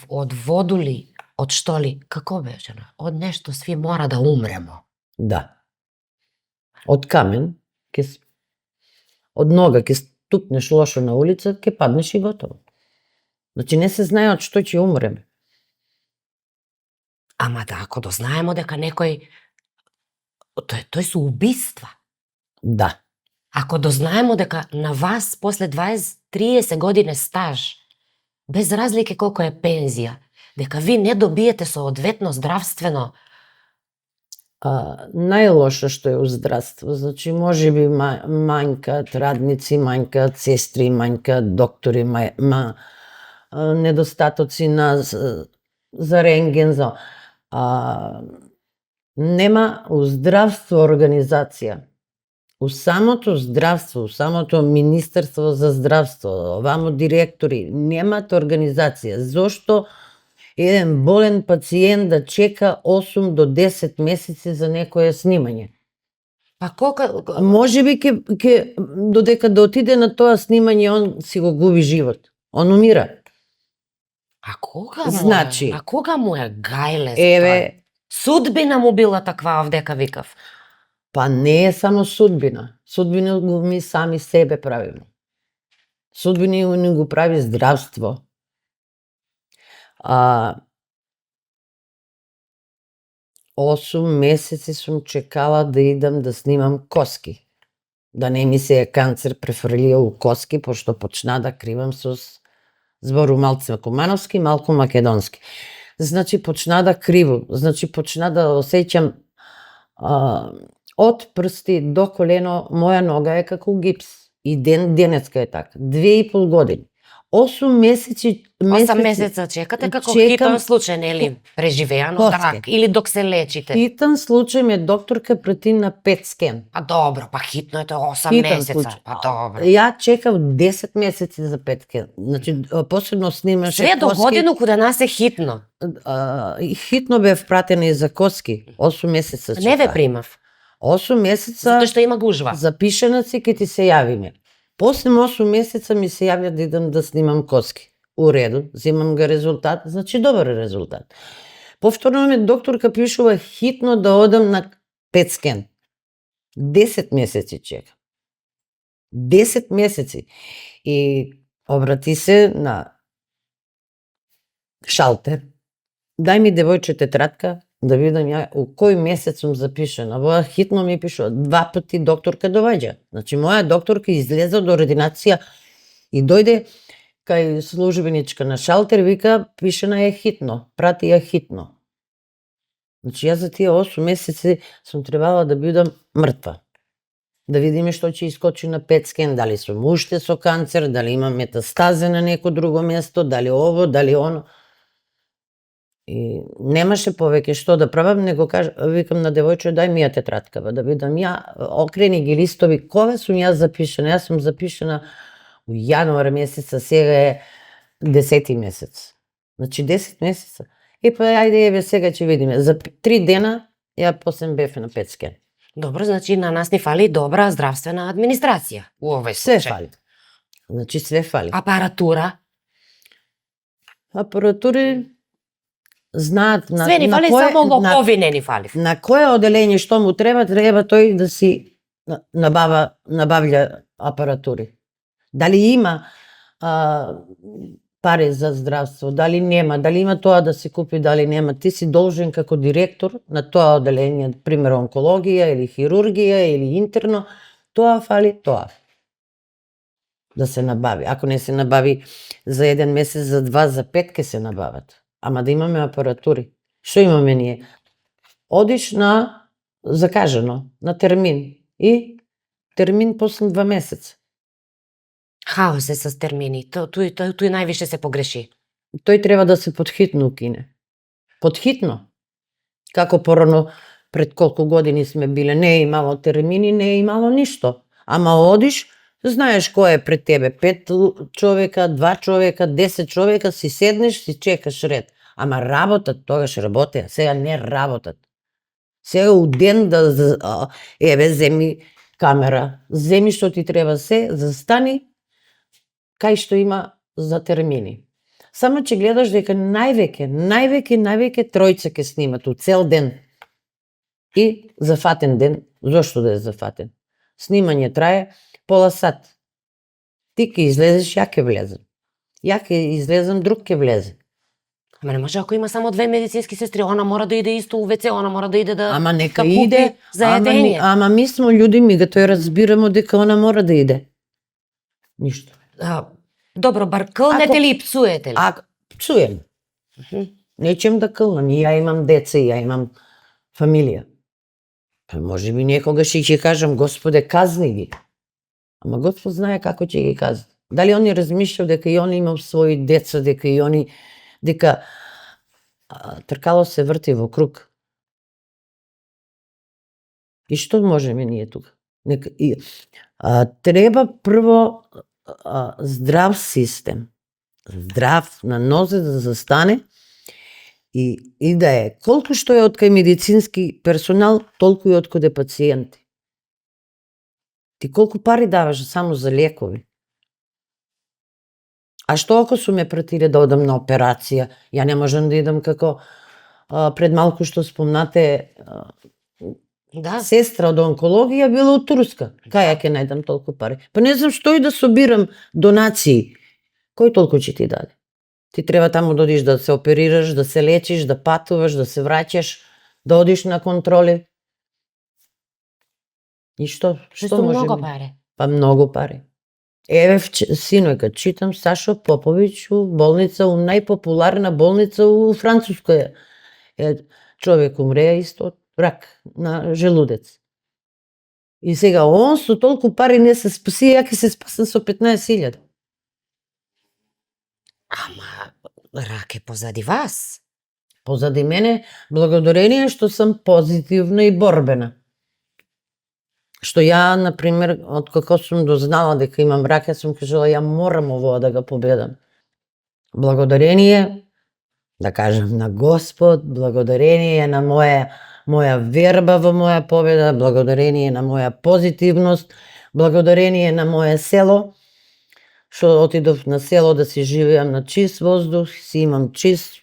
Speaker 1: Од воду ли, од што ли, како беше? Од нешто сви мора да умремо.
Speaker 2: Да. Од камен, од нога ќе ступнеш лошо на улица, ќе паднеш и готово. Значи не се знае од што ќе умреме.
Speaker 1: Ама да, ако дознаемо дека некој тој се убиства.
Speaker 2: Да.
Speaker 1: Ако дознаемо дека на вас после 20-30 години стаж, без разлike колку е пензија, дека ви не добиете соодветно здравствено.
Speaker 2: Најлошо што е у здравство, значи може би мањкаат радници, мањкаат сестри, мањкаат доктори, недостатоци за рентген, нема у здравство организација. У самото здравство, у самото Министерство за здравство, овамо директори, немат организација. Зошто еден болен пациент да чека 8 до 10 месеци за некое снимање?
Speaker 1: Па колка
Speaker 2: Можеби ќе додека да отиде на тоа снимање, он си го губи живот. Он умира. Значи,
Speaker 1: А кога му е гајле?
Speaker 2: Еве,
Speaker 1: Судбина му била таква овдека викав.
Speaker 2: па не е само судбина. Судбина го ми сами себе правиме. Судбина ни го прави здравство. 8 месеци сум чекала да идам да снимам коски. Да не ми се е канцер префрлија у коски, пошто почна да кривам со збору малце кумановски, малку македонски. Значи почна да криво, значи почна да осеќам од прсти до колено, моја нога е како гипс. И денеска е така. 2,5 години. 8 месеци
Speaker 1: 8 месеца чекате како
Speaker 2: чекам
Speaker 1: хитен случај, нели? Преживеан од
Speaker 2: коски.
Speaker 1: рак или док се лечите?
Speaker 2: Хитен случај ме докторка прати на PET скен.
Speaker 1: Па добро, па хитно е тоа 8
Speaker 2: Хитен
Speaker 1: месеца.
Speaker 2: случај.
Speaker 1: Па добро.
Speaker 2: Ја чекав 10 месеци за PET скен. Значи посебно снимаше
Speaker 1: Све до
Speaker 2: коски.
Speaker 1: годину кога нас е хитно.
Speaker 2: Хитно бев пратена и за коски. 8 месеца чекав.
Speaker 1: Не ве примав.
Speaker 2: 8 месеца
Speaker 1: Затоа што има гужва.
Speaker 2: запишана си ке ти се јавиме. После 8 месеца ми се јавија да идам да снимам коски. У реду, земам ga резултат, значи добар резултат. Повторно ме докторка пишува хитно да одам на PET скен. 10 месеци чекам. 10 месеци. И обрати се на шалтер. Дај ми девојче тетрадка да видам ја у кој месец сум запишана. Во хитно ми пишува 2 пати докторка доаѓа. Значи моја докторка излезе од ординација и дојде кај службеничка на шалтер, вика пишана е хитно, прати ја хитно. Значи јас за тие 8 месеци сум требала да бидам мртва. Да видиме што ќе искочи на PET скен, дали сум уште со канцер, дали имам метастазе на неко друго место, дали ово, дали оно. И немаше повеќе што да правам, него викам на девојче, дај ми ја тетраткава, да видам ја, окрени ги листови, кога сум јас запишана? Јас сум запишана у јануар месец, а сега е 10 месец. Значи 10 месеца. И па ајде еве сега ќе видиме. За 3 дена ја после бев на PET скен.
Speaker 1: Добро, значи на нас ни фали добра здравствена администрација у овој
Speaker 2: Се
Speaker 1: случај.
Speaker 2: фали. Значи све фали.
Speaker 1: Апаратура.
Speaker 2: Апаратури знаат
Speaker 1: Све ни фали, само лопови не ни фали.
Speaker 2: на кое оделение што му треба тој да си набавља апаратури. Дали има пари за здравство, дали нема, дали има тоа да се купи, дали нема. Ти си должен како директор на тоа оделение, пример онкологија или хирургија или интерно, тоа фали, тоа да се набави. Ако не се набави за 1 месец, за 2, за 5 ке се набават. Ама да имаме апаратури. Што имаме ние? Одиш на закажано, на термин и термин после 2 месеца.
Speaker 1: Хаос е с термини. Тој највише се погреши.
Speaker 2: Тој треба да се подхитно укине. Подхитно. Како порано пред колку години сме биле, не е имало термини, не е имало ништо. Ама одиш, знаеш кој е пред тебе, 5 човека, 2 човека, 10 човека, си седнеш, си чекаш ред. Ама работат, тогаш работеа, сега не работат. Сега у ден еве, земи камера, земи што ти треба се, застани, кај што има за термини. Само че гледаш дека највеќе тројца ке снимат у цел ден. И зафатен ден, зошто да е зафатен? Снимање трае пола сат. Ти ке излезеш, ја ке влезам. Ја ке излезам, друг ке влезе.
Speaker 1: Ама не може ако има само 2 медицински сестри, она мора да иде исто у ВЦ, она мора да иде да
Speaker 2: Ама нека
Speaker 1: купи
Speaker 2: иде,
Speaker 1: за јадење.
Speaker 2: ама ми смо људи, ми го тој разбирамо дека она мора да иде. Ништо.
Speaker 1: Добро, бар кълнете ли и псуете ли?
Speaker 2: Псуем. Нечем да кълнам. Ја имам деца, ја имам фамилија. Па може би некогаш и ќе кажам, Господе, казни ги. Ама Господ знае како ќе ги казни. Дали они размишљав дека и они имал своји деца, дека и они, дека тркало се врти во круг. И што можеме ние тука? Треба прво здрав систем, здрав на нозе да застане и да е колку што е од кај медицински персонал, толку и од каде пациенти. Ти колку пари даваш само за лекови? А што ако су ме пратиле да одам на операција? Ја не можам да идам како пред малку што спомнате
Speaker 1: Да.
Speaker 2: сестра од онкологија била од Турска. Кај ја ќе најдам толку пари? Па не знам што и да собирам донации. Кој толку ќе ти даде? Ти треба таму да одиш да се оперираш, да се лечиш, да патуваш, да се враќаш, да одиш на контроли. И што
Speaker 1: Што
Speaker 2: може?
Speaker 1: многу пари.
Speaker 2: Па многу пари. Еве синојка, читам Сашо Поповиќ у болница, у најпопуларна болница у Француска. Човек умре исто од рак на желудец. И сега он со толку пари не се спаси, ја ќе се спасам со 15.000.
Speaker 1: Ама рак е позади вас.
Speaker 2: Позади мене, благодарение што сум позитивна и борбена. Што ја, например, откако сум дознала дека имам рак, ја сум кажала, ја морам овоа да го победам. Благодарение, да кажам, на Господ, благодарение на моја верба во моја победа, благодарение на моја позитивност, благодарение на моје село, што отидов на село да си живеам на чист воздух, си имам чист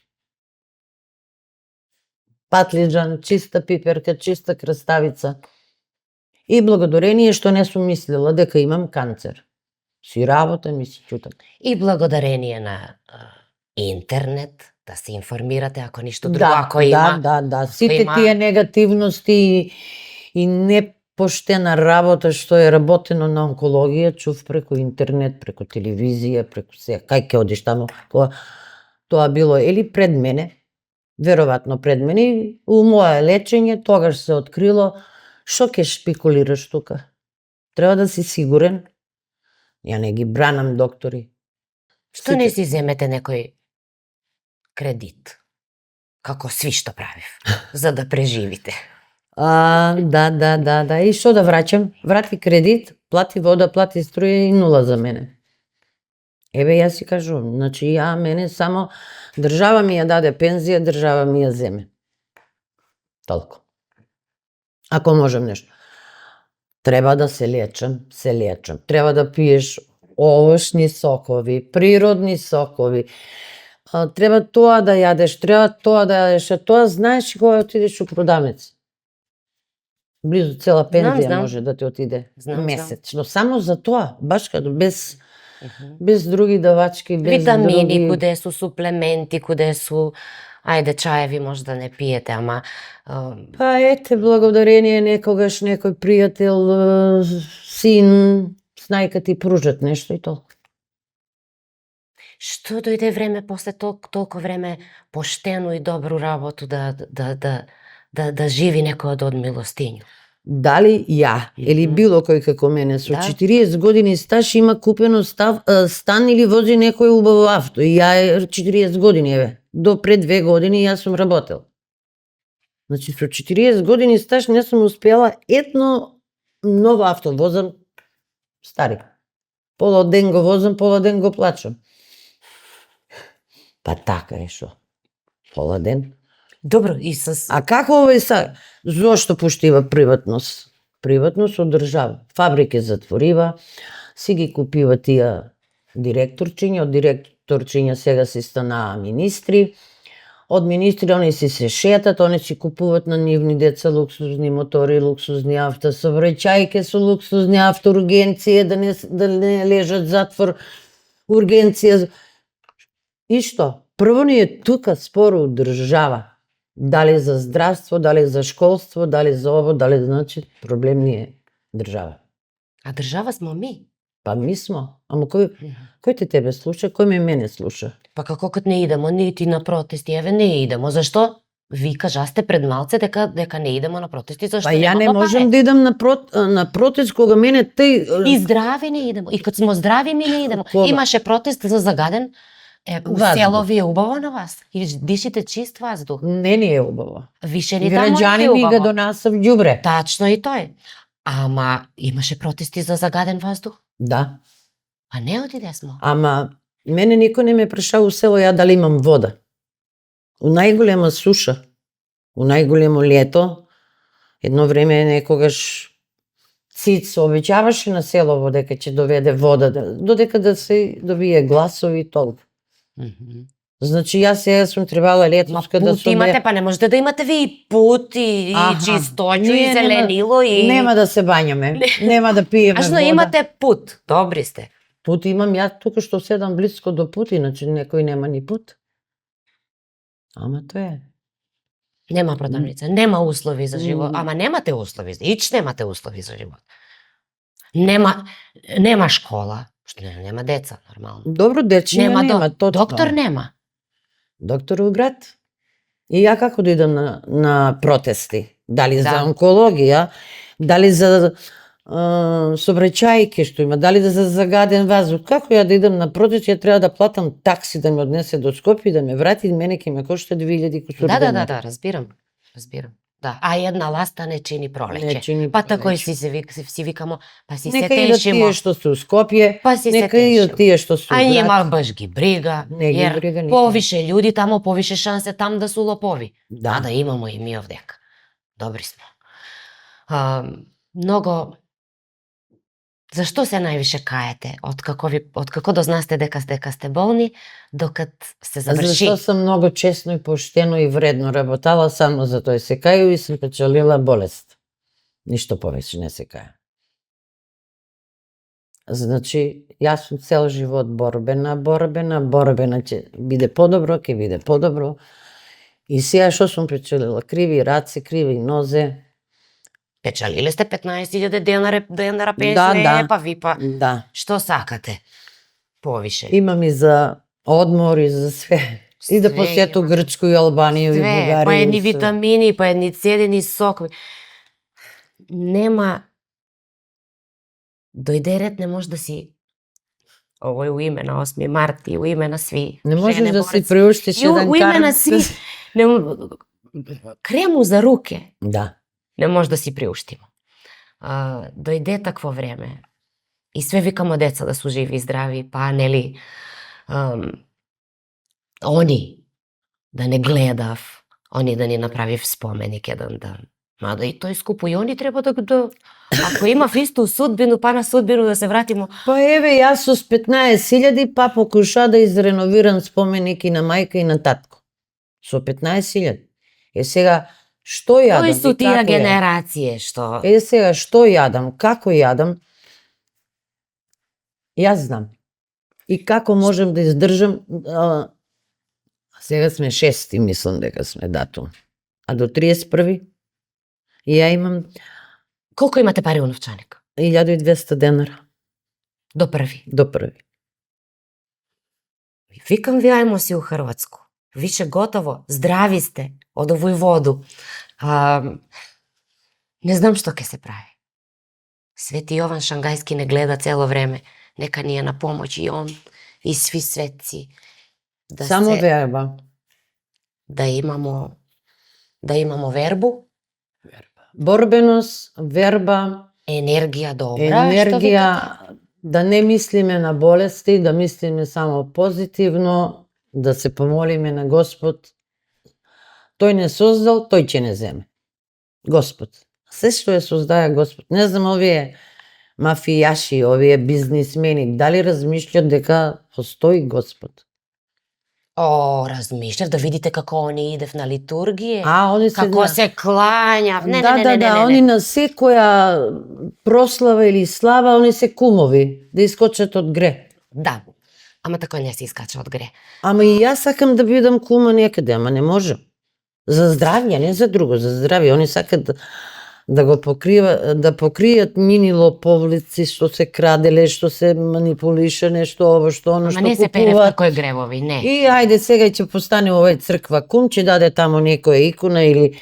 Speaker 2: патлиџан, чиста пиперка, чиста краставица. И благодарение што не сум мислела дека имам канцер. Си работам и си чутам.
Speaker 1: И благодарение на интернет, да се информирате ако ништо друго, ако има.
Speaker 2: Да. Сите тие негативности и непоштена работа што е работено на онкологија, чув преку интернет, преку телевизија, преку се. Кај ќе одиш таму? Тоа било или пред мене, веројатно пред мене, и у моје лечење тогаш се открило. Што ќе шпекулираш тука? Треба да си сигурен. Ја не ги бранам доктори.
Speaker 1: Што не си земете некој кредит? Како сви што правив, за да преживите.
Speaker 2: Да. И што да враќам? Врати кредит, плати вода, плати струја и нула за мене. Еве јас си кажувам, значи мене само држава ми ја даде пензија, држава ми ја земе. Толку. Ако можам нешто. Треба да се лечам. Треба да пиеш овошни сокови, природни сокови. Треба тоа да јадеш, а тоа знаеш кога отидеш у продавница. Близу цела пензија може да ти отиде месечно. Само за тоа, баш като без други давачки, без
Speaker 1: витамини, куде су суплементи, куде су чаеви може да не пиете, ама
Speaker 2: па ете, благодарение некогаш некој пријател, син, снајка ти пружат нешто и толку.
Speaker 1: Што дојде време после толку време поштено и добру работу да живи некој од милостињу?
Speaker 2: Дали ја или било кој како мене со 40 години стаж има купено стан или вози некој убаво авто? И ја 40 години, еве, до пред 2 години јас сум работел. Значи со 40 години стаж не сум успела едно ново авто возам стари. Пола ден го возам, пола ден го плачам. Па така е шо. Пола ден.
Speaker 1: Добро, и с...
Speaker 2: А како овој зошто поштива приватност? Приватност од држава. Фабрики затворива, си ги купива тие директорчиња, од директорчиња сега си станаа министри, од министри они си се шетат, они си купуваат на нивни деца луксузни мотори, луксузни авто, сообраќајки со луксузни авто, ургенција, да не лежат затвор, ургенција. И што? Прво ни е тука споро од држава. Дали за здравство, дали за школство, дали за ово, дали значи проблем ни е држава.
Speaker 1: А држава смо ми.
Speaker 2: Па ми смо. Ама кој те тебе слуша, кој мене слуша?
Speaker 1: Па како кога не идемо нити на протести, еве не идемо. Зашто? Ви кажасте пред малце дека не идемо на протести, зашто
Speaker 2: па ја не можам да идам на протест кога мене
Speaker 1: И здрави не идемо. И кога смо здрави ми не идемо. Имаше протест за загаден село ви е убаво на вас? И дишите чист воздух?
Speaker 2: Не ни е убаво.
Speaker 1: Више ни таму е
Speaker 2: граѓани ни го донасав ѓубре.
Speaker 1: Тачно и тој. Ама имаше протести за загаден воздух?
Speaker 2: Да.
Speaker 1: А не отиде смо.
Speaker 2: Ама мене никој не ме праша у село ја дали имам вода. У најголема суша, у најголемо лето, едно време некогаш Циц обеќаваше на селово дека ќе доведе вода, додека да се добие гласови и толку. Значи јас сега сум требала летоска да
Speaker 1: пут
Speaker 2: сум...
Speaker 1: имате, па не можете да имате ви и пут, и чистоќу, и
Speaker 2: Ние
Speaker 1: зеленило, и...
Speaker 2: Нема да се бањаме, нема да пиеме
Speaker 1: Ажно
Speaker 2: вода.
Speaker 1: имате пут, добри сте.
Speaker 2: Пут имам, јас тука што седам близко до пут, иначе некој нема ни пут. Ама тоа е.
Speaker 1: Нема продавница, нема услови за живот, ама немате услови, ич немате услови за живот. Нема школа, што нема деца, нормално.
Speaker 2: Добро, дечиња нема, точно.
Speaker 1: Доктор нема.
Speaker 2: Доктор у град. И ја како да идам на протести? Дали за
Speaker 1: Да.
Speaker 2: онкологија, дали за сообраќајки што има, дали за загаден воздух. Како ја да идам на протест, ја треба да платам такси да ме однесе до Скопје, да ме врати, мене ќе ме кошта 2000 кусур денари.
Speaker 1: Да, разбирам. Да, а една ласта не чини пролеќе.
Speaker 2: Не чини
Speaker 1: Па такој
Speaker 2: пролеќе.
Speaker 1: си викамо, па си
Speaker 2: Нека
Speaker 1: се
Speaker 2: идат
Speaker 1: тешимо.
Speaker 2: тие што се у Скопје,
Speaker 1: Па си се
Speaker 2: нека идат
Speaker 1: тешимо.
Speaker 2: тие што се у
Speaker 1: А
Speaker 2: град.
Speaker 1: нема баш ги брига,
Speaker 2: Не ги
Speaker 1: јер
Speaker 2: брига никој.
Speaker 1: повише људи тамо, повише шансе там да су лопови.
Speaker 2: Да.
Speaker 1: Да имамо и ми овдека. Добри сме. Многу... Зашто се највише каете? Од како дознасте дека сте болни, докад се заврши?
Speaker 2: Зашто сам многу честно и поштено и вредно работала, само за тоа се кају и сум печалила болест. Ништо повеќе не се каја. Значи, јас сум цел живот борбена, ќе биде подобро, ќе биде подобро. И сега што сум печалила? Криви раце, криви нозе.
Speaker 1: Печалиле сте 15.000 денара пенсија,
Speaker 2: Да.
Speaker 1: па ви па...
Speaker 2: Да.
Speaker 1: Што сакате? Повише.
Speaker 2: Имам и за одмор и за све. И да
Speaker 1: Све
Speaker 2: посету
Speaker 1: има.
Speaker 2: Грчку и Албанија и
Speaker 1: Све,
Speaker 2: Бугарија.
Speaker 1: па едни
Speaker 2: и све.
Speaker 1: витамини, па едни цедени сокови. Нема... Дојде ред, не може да си... Ово е у име на 8 март и у име на сви.
Speaker 2: Не можеш
Speaker 1: Жене
Speaker 2: да си
Speaker 1: борец.
Speaker 2: приуштиш
Speaker 1: И у
Speaker 2: еден
Speaker 1: име на
Speaker 2: карт.
Speaker 1: сви. Крему за руке
Speaker 2: Да.
Speaker 1: не може да си приуштимо. Дојде такво време. И све викамо деца да су живи и здрави, па нели они да не гледав, они да ни направив споменик еден ден. Мада и тој скупо, и они треба да ако имав исту судбину, па на судбину да се вратимо.
Speaker 2: Па еве, јас со 15.000 па покуша да изреновирам споменики на мајка и на татко. Со 15.000. Сега, што јадам?
Speaker 1: Кои су
Speaker 2: и
Speaker 1: тие
Speaker 2: како јадам?
Speaker 1: генерације што...
Speaker 2: Сега, што јадам, како јадам, јас знам. И како можем да издржам, сега сме 6, мислам дека сме датум. А до 31 ја имам
Speaker 1: Колку имате пари у новчаник?
Speaker 2: 1200 денара
Speaker 1: До први.
Speaker 2: до 1.
Speaker 1: Викам ви, ајмо си у Хрватску. Више готово, здрави сте, од овој воду. Не знам што ќе се прави. Свети Јован Шангајски не гледа цело време. Нека ни е на помоќ и он, и сви светци.
Speaker 2: Само верба.
Speaker 1: Да имамо вербу,
Speaker 2: Борбеност, верба,
Speaker 1: енергија добра,
Speaker 2: енергија, да не мислиме на болести, да мислиме само позитивно, да се помолиме на Господ. Тој не создал, тој ќе не земе. Господ. Се што е создаја Господ. Не знам, овие мафијаши, овие бизнисмени, дали размишлјат дека постои Господ?
Speaker 1: Размишлев да видите како они идев на литургија,
Speaker 2: Они се
Speaker 1: како се клањав. Не.
Speaker 2: они на секоја прослава или слава, они се кумови, да искочат од гре.
Speaker 1: Да, ама тако не се искача од гре.
Speaker 2: Ама и јас сакам да бидам кума некаде, ама не можам. За здравје, не за друго, за здравје. Они сакат да го покријат нини лоповлици, што се краделе, што се манипулише, нешто ово, што оно, што
Speaker 1: Ама не се пере
Speaker 2: купуваат.
Speaker 1: кој гревови, не.
Speaker 2: И ајде сега ќе постане овој црква кум, ќе даде тамо некоја икона или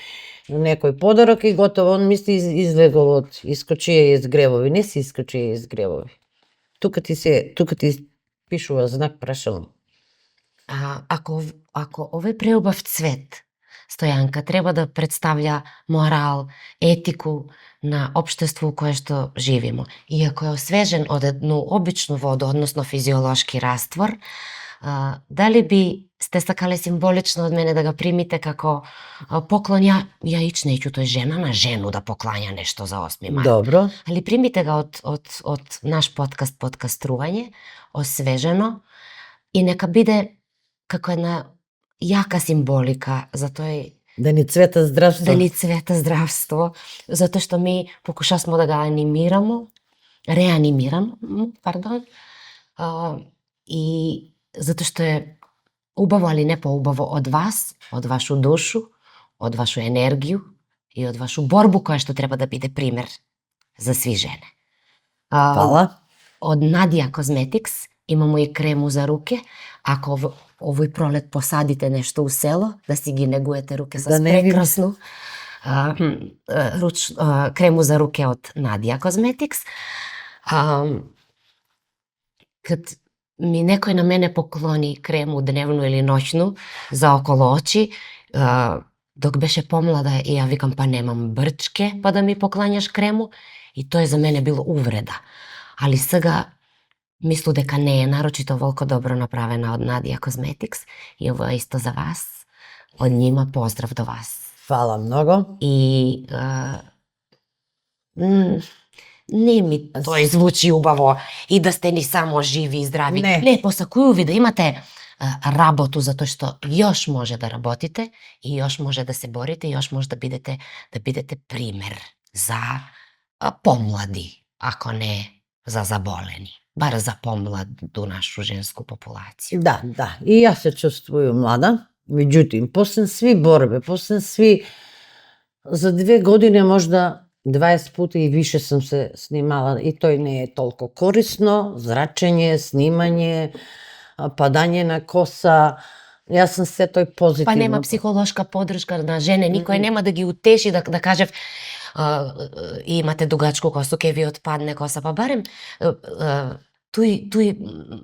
Speaker 2: некој подарок и готово. Он мисли излегол од искочија из гревови. Не се искочија из гревови. Тука ти пишува знак прашално.
Speaker 1: Ако овој преубав цвет, Стојанка, треба да представља морал, етику на општество у кое што живимо. И ако е освежен од едну обичну воду, односно физиолошки раствор, дали би сте сакале символично од мене да го примите како поклон. Ја ич неќу, тој жена на жену да поклања нешто за 8 март.
Speaker 2: Добро.
Speaker 1: Али примите го од наш подкастрување, освежено, и нека биде како една јака символика за тој
Speaker 2: Да ни цвета здравство.
Speaker 1: да ни цвета здравство, затоа што ми покушавме да го реанимирам, и затоа што е убаво, али не поубаво од вас, од вашу душу, од вашу енергiju и од вашу борбу која што треба да биде пример за сви жени.
Speaker 2: Фала.
Speaker 1: Од Надија Cosmetics имамо и крему за руке. Ако овој пролет посадите нешто у село, да си ги негуете руке со
Speaker 2: Да не ви-
Speaker 1: прекрасно крему за руке од Надија Cosmetics. Кад ми некој на мене поклони крему дневно или ноќно за около очи, док беше помлада, и ја викам, па немам брчке па да ми поклањаш крему, и тоа за мене било увреда. Али сега мислу дека не е нарочито волко добро направена од Надија Cosmetics, и ова е исто за вас. Од нима поздрав до вас.
Speaker 2: Фала многу.
Speaker 1: И не ми тој звучи убаво, и да сте ни само живи и здрави.
Speaker 2: Не.
Speaker 1: Посакувам ви да имате работу, затоа што још може да работите и још може да се борите, и још може да бидете пример за помлади, ако не за заболени, бар за помладу нашу женску популација.
Speaker 2: Да. И јас се чувствувам млада. Меѓутоа, после сви борбе, после сви, за 2 години можда 20 пати и више сум се снимала, и тој не е толку корисно, зрачење, снимање, падање на коса. Јас сум се тој позитивно.
Speaker 1: Па нема психолошка подршка на жене, никој нема да ги утеши, да кажев имате дугачку косу, ке ви отпадне коса, па барем туј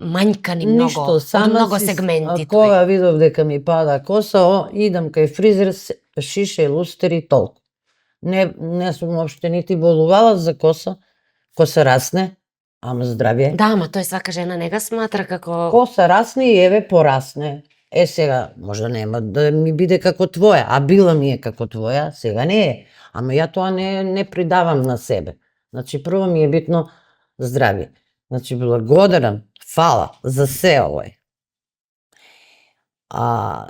Speaker 1: мањка ни многу, од многу сегменти.
Speaker 2: Кога видов дека ми пада коса, идам кај фризер, шише, лустери, толку. Не сум уопште нити болувала за коса расне, ама здравје.
Speaker 1: Да, ама тој свака жена не го сматра како...
Speaker 2: Коса расне и еве порасне. Сега, можда нема да ми биде како твоја, а била ми е како твоја, сега не е. Ама ја тоа не придавам на себе. Значи, прво ми е битно здравје. Значи, благодарам, фала за се овој.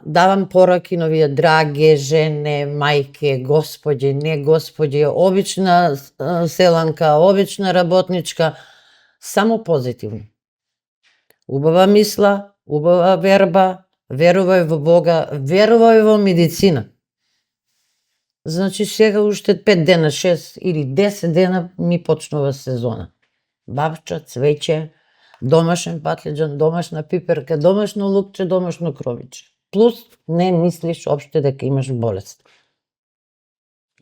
Speaker 2: Давам пораки на овие драге жене, мајке, господи, не господи, обична селанка, обична работничка, само позитивно. Убава мисла, убава верба, верувај во Бога, верувај во медицина. Значи, сега уште 5 дена, 6 или 10 дена ми почнува сезона. Бабча, цвеќе, домашен патлиџан, домашна пиперка, домашно лукче, домашно кровиче. Плюс не мислиш опште дека имаш болест.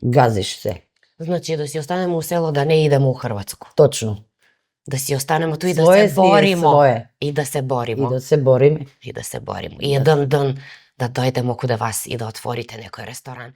Speaker 2: Газиш се.
Speaker 1: Значи, да си останеме у село, да не идеме у Хрватско.
Speaker 2: Точно.
Speaker 1: Да си останеме туи, да
Speaker 2: Своје
Speaker 1: се боримо.
Speaker 2: свое.
Speaker 1: И да се боримо.
Speaker 2: И да се бориме.
Speaker 1: И да се боримо. И еден ден да дојдемо куде вас и да отворите некој ресторан.